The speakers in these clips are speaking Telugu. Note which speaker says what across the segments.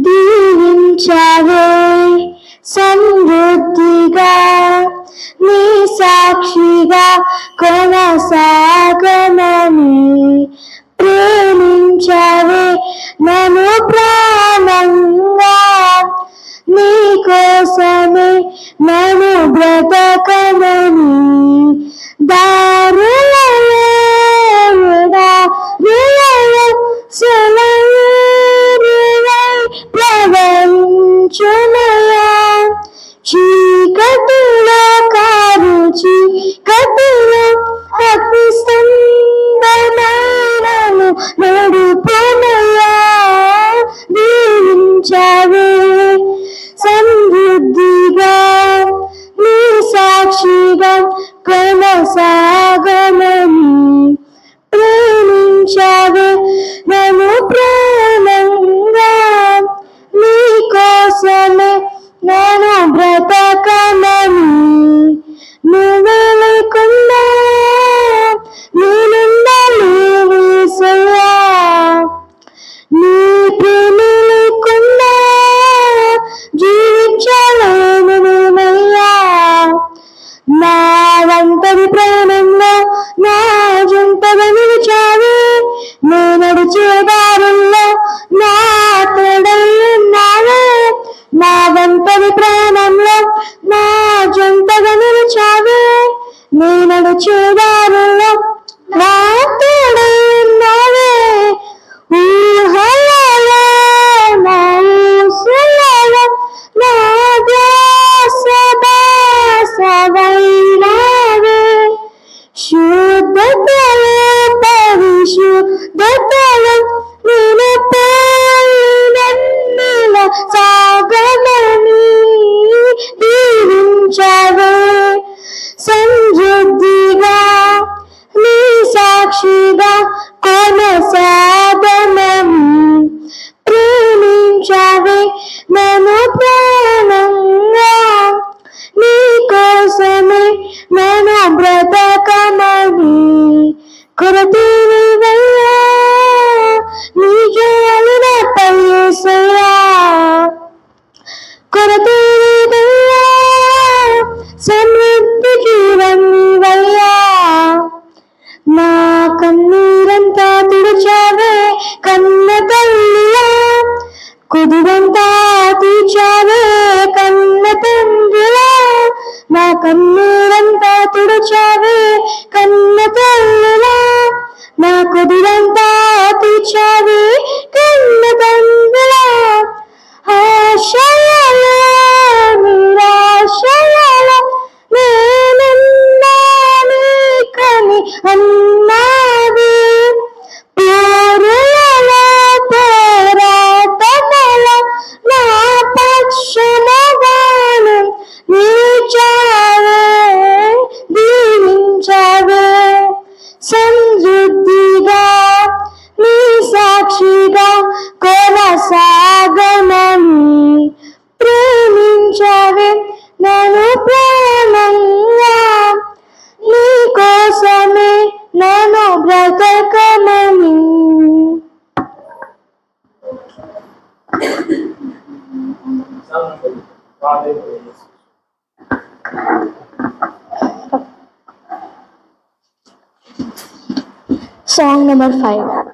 Speaker 1: దీవించవే సమృద్ధిగా నీ సాక్షిగా కొనసాగమని ప్రేమించవే నన్ను ప్రాణంగా నీ కోసమే నన్ను బ్రతకమని ప్రవహించునయా చీకటిలో కారు చీకటిలో అగ్నిస్తంభనను నడుపునయా దీవించవే సమృద్ధిగా నీ సాక్షిగా కొనసాగమని ప్రేమించవే నన్ను ప్రాణంగా నీ కోసమే నేను బ్రతకమని నువ్వే లేకుండా నేనుండలేను యేసయ్యా నీ ప్రేమ లేకుండా జీవించలేను నేనయ్యా నా వంతరి ప్రేమంలో నా జంటగా నిలిచావే నే నడిచే దారుల్లో నా తోడై ఉన్నావే నా వంతరి ప్రేమంలో నా జంటగా నిలిచావే నే నడిచే దారుల్లో నా తోడై ఉన్నావే ఊహలలో నా ఊసులలో నా ధ్యాస బాసవైనావే శుద్ధతలో పరిశుద్ధతలో నేను నన్నుల సాగమని దీవించవే సమృద్ధిగా నీ సాక్షిగా కొనసాగమని ప్రేమించవే నన్ను ప్రాణంగా నీ కోసమే నన్ను బ్రతకమని కొరతీవయ్యా నీ జయాలు నాపై యేసయ్యా కొరతీవయ్యా సమృద్ధి జీవనివయ్యా నా కన్నీరంతా తుడిచావే కన్న తల్లిలా కుదురంతా తీర్చావే కన్న తండ్రిలా నా కన్నీరంతా తుడిచావే కన్న తల్లిలా నా కుదురంతా తీర్చావే కన్న తండ్రిలా ఆశయాల నిరాశయాల నేనున్నాను కని అన్నావే పోరులలో పోరాటముల నా పక్షముగాను నిలిచావే దీవించవే సమృద్ధిగా నీ సాక్షిగా కొనసాగమని ప్రేమించవే నన్ను ప్రాణంగా నీ కోసమే నన్ను బ్రతకమని Song number 5.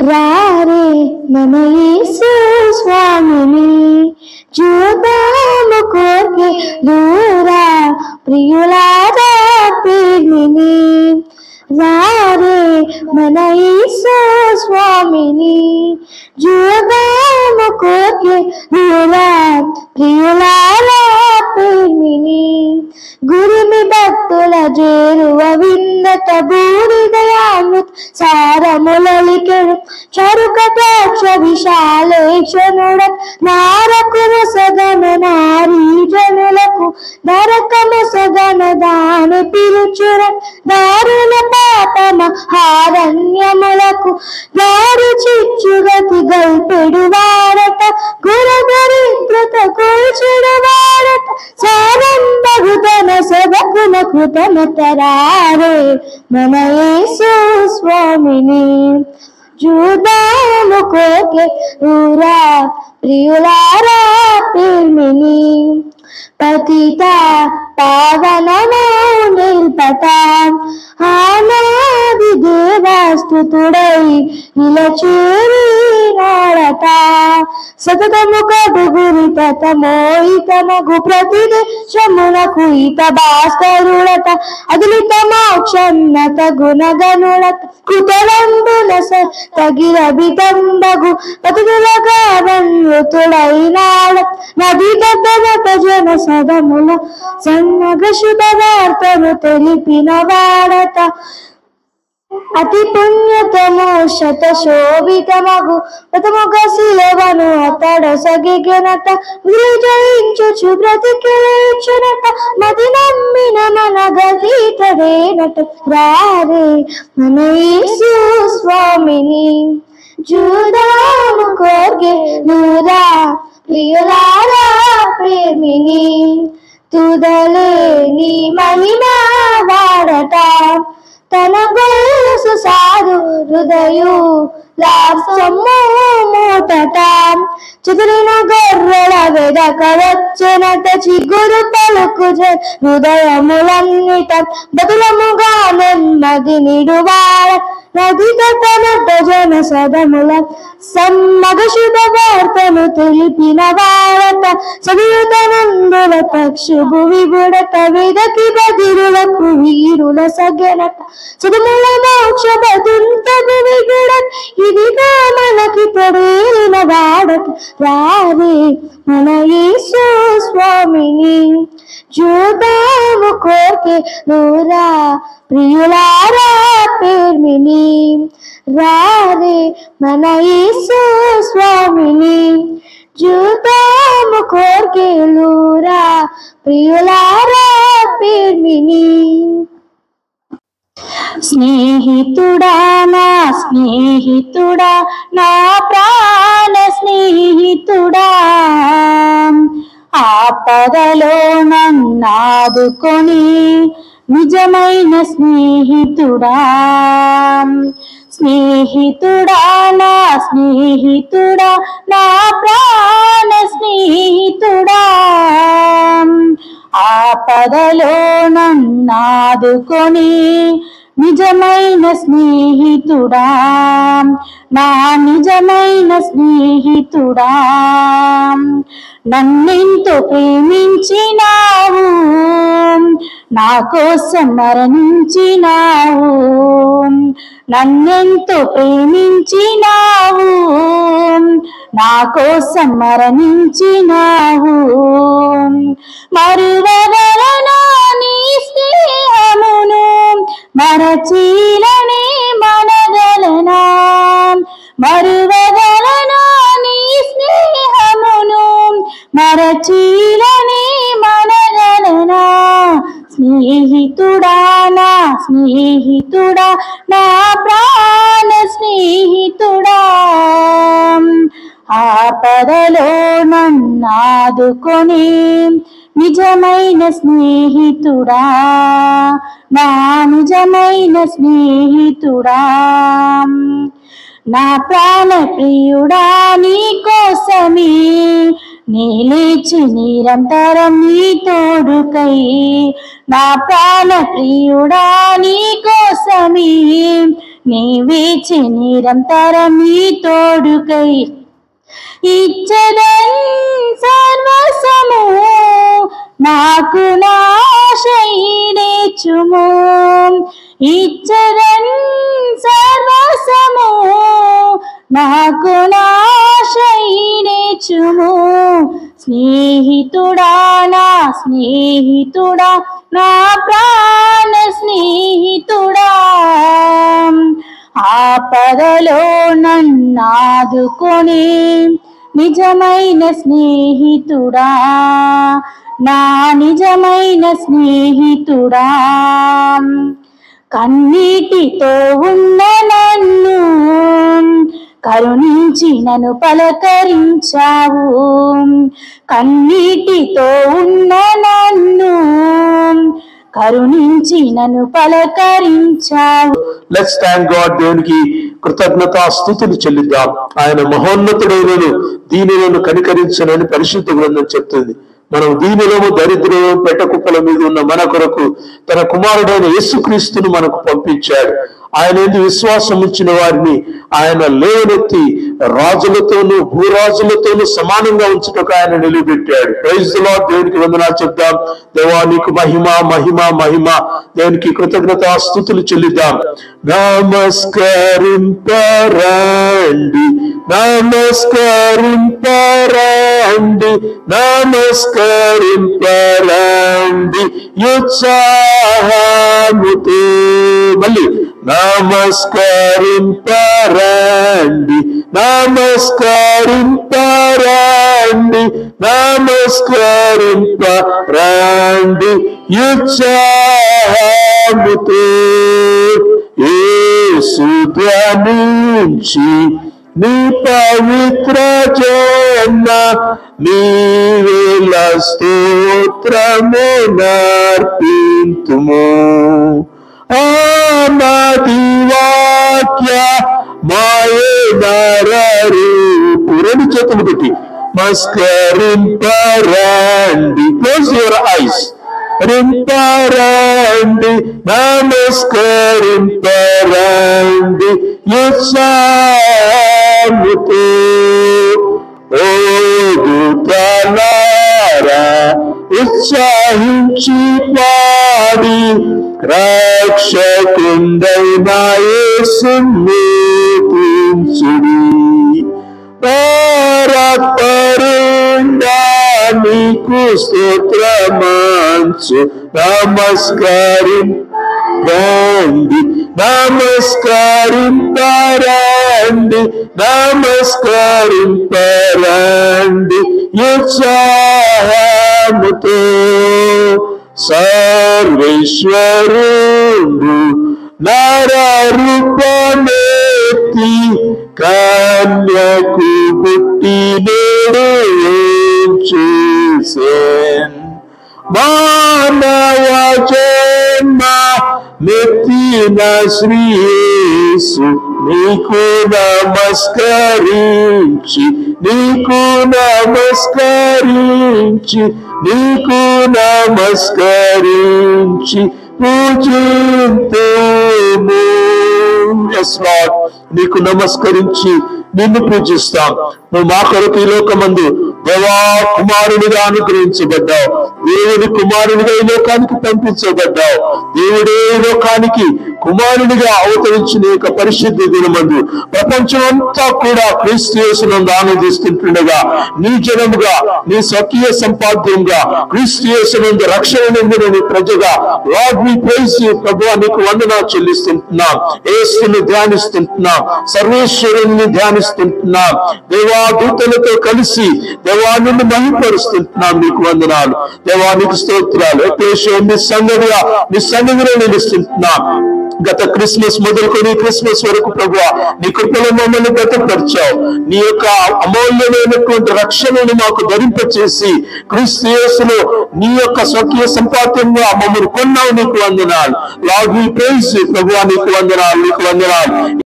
Speaker 1: రారే మన యేసు స్వామిని చూద్దాము కోర్కె దూరా ప్రియులారా ప్రేమిని రారే మన యేసు స్వామిని చూద్దాము కోర్కె దూరా ప్రియులారా ప్రేమిని గురుమి భక్తుల జేరువ విన్నత బూడిదయామృత్ సారములలికెడు చరుక ప్రేక్ష విశాలేక్షణుడ నారకుల సగన నారీ జనులకు నరకము సగన దాని పిలుచుర దారుణ పాపమ హారణ్యములకు దారి చిచ్చుగతి గల్పెడు వారట గురదరిద్రత కూల్చుడు వారట సారంభగుతన సభకున కృతమతరారే మన యేసు స్వామిని. చూద్దాము కోకే ఊరా ప్రియులారా ప్రేమిని. పతిత పావనము నిల్పట ఆనాది దేవాస్తుతుడై ఇలా చేరినాడట. సతతము కడుగురి తమోయితమగు ప్రతిదేశమునకు ఇత భాస్కరుడట. అదిలిత మోక్షన్నత గుణగనుడత కృతలంబుల తగిరభితంబగు పతులగా వన్యుతుడైనాడ. నది దద్దమత జన సదముల సన్నగ శుభ వార్తను తెలిపిన వాడట. అతి పుణ్యతము శత శోభితమగు ప్రతముగ శిలవను అతడొసగినట. జయించుచు బ్రతికిలేచునట. మది నమ్మిన మన గీతదేనట. రారే మన యేసు స్వామిని. చూదాము కోర్గే నూరా ప్రియులారా ప్రేమిని. తుదలేని మహిమ వాడట. తన గొలుసు సాధు హృదయు లాసము మూటట. చెదిరిన గొర్రెల వెదక వచ్చెనట. చిగురు పలుకు హృదయములన్నిట. బదులముగా నెమ్మది నిడువాడ. నది తటనట జన సదముల సమ్మగ శుభ వార్తను తెలిపిన వాడట. సవియుతనందుల పక్షుభు విబుడట. వెదకి బదిరులకు వీరుల సగనట. సదముల మోక్ష బదుంతగు విగుడట. ఇదిగా మనకి తొడేలిన వాడట. రారే మన యేసు స్వామిని. చూద్దాము కోర్కే నూరా ప్రియులారా ప్రేమిని. రారే మన యేసు స్వామిని. చూద్దాము కోర్కే నూరా ప్రియులారా ప్రేమిని. స్నేహితుడా నా స్నేహితుడా నా ప్రాణ స్నేహితుడా. ఆపదలో నన్నాదుకొని నిజమైన స్నేహితుడా. స్నేహితుడా నా స్నేహితుడా నా ప్రాణ స్నేహితుడా. ఆపదలో నన్నాదుకొని నిజమైన స్నేహితుడా. నా నిజమైన స్నేహితుడా. నన్నెంతో ప్రేమించినావు. నా కోసం మరణించినావు. నన్నెంతో ప్రేమించినావు. నా కోసం మరణించినావు. మరువగలనా నీ స్నేహమును. మరచీలనే మనగలనా. మరువగలనా నీ స్నేహమును. మరచీలనే మనగలనా. స్నేహితుడా నా స్నేహితుడా నా ప్రాణ స్నేహితుడా. ఆపదలో నన్నాదుకొని నిజమైన స్నేహితుడా. నా నిజమైన స్నేహితుడా. నా ప్రాణ ప్రియుడా నీ కోసమే నీ లేచి నిరంతరం నీ తోడుకై. నా ప్రాణ ప్రియుడా నీ కోసమే నీ వేచి నిరంతరం నీ తోడుకై. ఇచ్చదన్ సర్వస్వము నాకు నాశైనేచుము. ఇచ్చదన్ సర్వస్వము నాకు నాశైనేచుము. స్నేహితుడా నా స్నేహితుడా నా ప్రాణ స్నేహితుడా. ఆపదలో నన్నాదుకొని నిజమైన స్నేహితుడా. నా నిజమైన స్నేహితుడా. కన్నీటితో ఉన్న నన్ను కరుణించి నన్ను పలకరించావు. కన్నీటితో ఉన్న నన్ను కరుణించి నన్ను పలకరించావు.
Speaker 2: Let's thank God. దేవునికి కృతజ్ఞతాస్తుతులు చెల్లిద్దాం. ఆయన మహోన్నతుడైనను దీనులను కనికరించనని పరిశుద్ధ గ్రంథం చెప్తుంది. మనం దీనులము దరిద్రము పెట్టకుప్పల మీద ఉన్న మన కొరకు తన కుమారుడైన యేసుక్రీస్తును మనకు పంపించాడు. ఆయన ఎందు విశ్వాసం ఉంచిన వారిని ఆయన లేవనెత్తి రాజులతోనూ భూరాజులతోనూ సమానంగా ఉంచుటకు ఆయన నిలబెట్టాడు. Praise the Lord. దేవునికి వందనాలు చెప్దాం. దేవా నీకు మహిమ మహిమ మహిమ. దేవునికి కృతజ్ఞతాస్తుతులు చెల్లిద్దాం. నమస్కరింపరండి నమస్కరింపరండి నమస్కరింపరండి ఉత్సాహముతో. మళ్ళీ నమస్కరింపరండి నమస్కరింపరండి నమస్కరింపరండి ఉత్సాహముతో. యేసు ధ్యానించి నీ పవిత్ర జన్మ నీవేల స్తోత్రము నర్పింతుము. ఆనాది వాక్య మాయేనరూపు. రెండు చేతులు పెట్టి నమస్కరింపరండి. Close your eyes. రింపరండి నమస్కరింపరండి ఉత్సాహముతో. ఓ దూతలారా ఉత్సాహించి పాడి రక్షకుండైన యేసుని స్తుతించుడి. పరాత్పరుడా నీకు స్తోత్రమంచు నమస్కరింపరండి నమస్కరింపరండి నమస్కరింపరండి ఉత్సాహముతో. సర్వేశ్వరుడు నరరూపమెత్తి కన్యకు పుట్టి నేడు చూసెన్. మానవ జన్మ మెత్తిన శ్రీ యేసు నీకు నమస్కరించి నీకు నమస్కరించి నీకు నమస్కరించి పూజింతుము. ఎస్ లార్డ్, నీకు నమస్కరించి నిన్ను పూజిస్తాం. నువ్వు మా కొరకు ఈ లోకమందు దేవా కుమారునిగా అనుగ్రహించబడ్డావు. దేవుని కుమారునిగా ఈ లోకానికి పంపించబడ్డావు. దేవుడే ఈ లోకానికి కుమారునిగా అవతరించిన యొక్క పరిశుద్ధ దినమందు ప్రపంచం అంతా కూడా క్రీస్తు యేసునందు ఆనందిస్తుంటుండగా నీ జనముగా నీ స్వకీయ సంపాద్యంగా క్రీస్తు యేసునందు రక్షణ నొందిన నీ ప్రజగా లార్డ్ వి ప్రైజ్ యు. ప్రభువా నీకు వందనాలు చెల్లిస్తుంటున్నాం. యేసుని ధ్యానిస్తుంటున్నాం. సర్వేశ్వరుని ధ్యానిస్తుంటున్నాం. దేవా దూతలతో కలిసి దేవా నిన్ను మహిమపరుస్తుంటున్నాం. నీకు వందనాలు దేవా, నీకు స్తోత్రాలు. నీ సన్నిధిలో నిలుస్తుంటున్నాం. గత క్రిస్మస్ మొదలుకొని క్రిస్మస్ వరకు ప్రభువా నీ కృపలో మమ్మల్ని గతపరిచావు. నీ యొక్క అమూల్యమైనటువంటి రక్షణను మాకు ధరింపచేసి క్రీస్తు యేసులో నీ యొక్క స్వకీయ సంపాద్యంగా మమ్మల్ని కొన్నావు. నీకు వందనాలు. లార్డ్ వి ప్రైజ్ యు ప్రభువా, నీకు వందనాలు, నీకు వందనాలు.